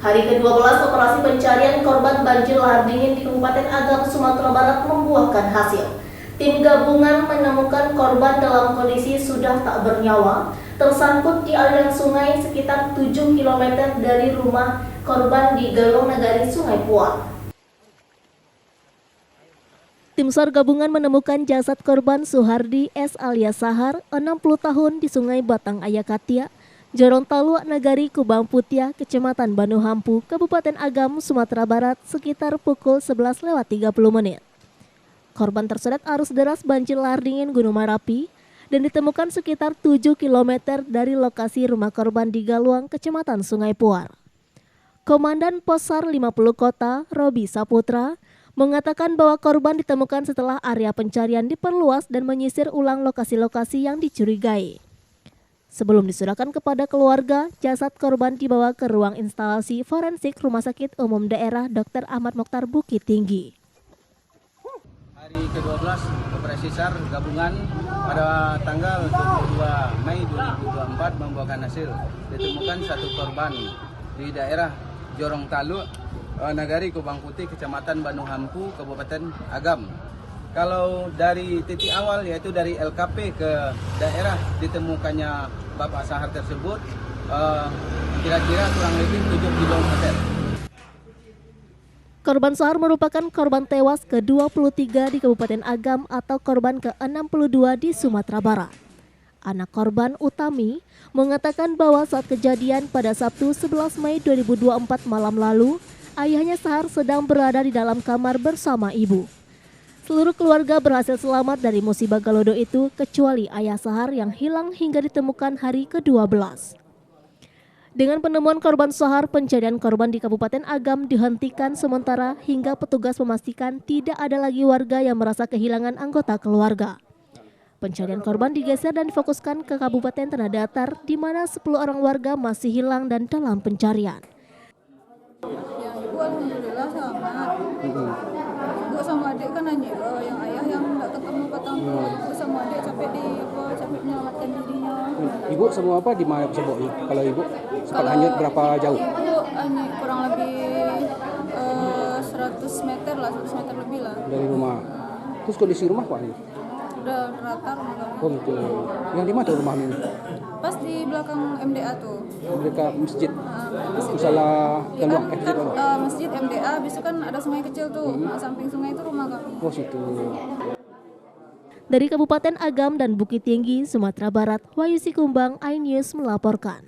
Hari ke-12 operasi pencarian korban banjir lahar dingin di Kabupaten Agam, Sumatera Barat membuahkan hasil. Tim gabungan menemukan korban dalam kondisi sudah tak bernyawa, tersangkut di aliran sungai sekitar 7 km dari rumah korban di Galong Nagari, Sungai Puar. Tim SAR gabungan menemukan jasad korban Suhardi S. alias Sahar, 60 tahun di Sungai Batang Ayakatia, Jorontalo Nagari, Kubang Putia, Kecamatan Banu Hampu, Kabupaten Agam, Sumatera Barat sekitar pukul 11:30. Korban terseret arus deras banjir lahar dingin Gunung Merapi dan ditemukan sekitar 7 km dari lokasi rumah korban di Galuang, Kecamatan Sungai Puar. Komandan Pos SAR 50 Kota, Robi Saputra, mengatakan bahwa korban ditemukan setelah area pencarian diperluas dan menyisir ulang lokasi-lokasi yang dicurigai. Sebelum diserahkan kepada keluarga, jasad korban dibawa ke ruang instalasi forensik Rumah Sakit Umum Daerah Dr. Ahmad Mokhtar Bukit Tinggi. Hari ke-12 operasi SAR gabungan pada tanggal 22 Mei 2024 membuahkan hasil. Ditemukan satu korban di daerah Jorontalo Nagari, Kubang Putih, Kecamatan Banu Hampu, Kabupaten Agam. Kalau dari titik awal yaitu dari LKP ke daerah ditemukannya Bapak Sahar tersebut kira-kira kurang lebih 7 km. Korban Sahar merupakan korban tewas ke-23 di Kabupaten Agam atau korban ke-62 di Sumatera Barat. Anak korban Utami mengatakan bahwa saat kejadian pada Sabtu 11 Mei 2024 malam lalu, ayahnya Sahar sedang berada di dalam kamar bersama ibu. Seluruh keluarga berhasil selamat dari musibah Galodo itu kecuali ayah Sahar yang hilang hingga ditemukan hari ke-12. Dengan penemuan korban Sahar, pencarian korban di Kabupaten Agam dihentikan sementara hingga petugas memastikan tidak ada lagi warga yang merasa kehilangan anggota keluarga. Pencarian korban digeser dan difokuskan ke Kabupaten Tanah Datar, di mana 10 orang warga masih hilang dan dalam pencarian. Ya, ibu alhamdulillah selamat. Ibu sama adik kan nanya, yang ayah yang nggak ketemu katang tuh. Ibu sama adik capek menyelamatkan dirinya. Ibu sama apa di mana tersebut? Kalau ibu sempat hanyut berapa jauh? Ibu hanyut kurang lebih 100 meter lah, 100 meter lebih lah. Dari rumah. Terus kondisi rumah Pak ini? Udah rata rumah kami. Oh gitu. Yang di mana rumah ini? Pas di belakang MDA tuh. Dekat masjid. Masjid. Salah Ya kan, masjid. masjid MDA, besok kan ada sungai kecil tuh. Samping sungai itu rumah kami. Oh situ. Dari Kabupaten Agam dan Bukit Tinggi, Sumatera Barat, Wahyu Sikumbang, iNews melaporkan.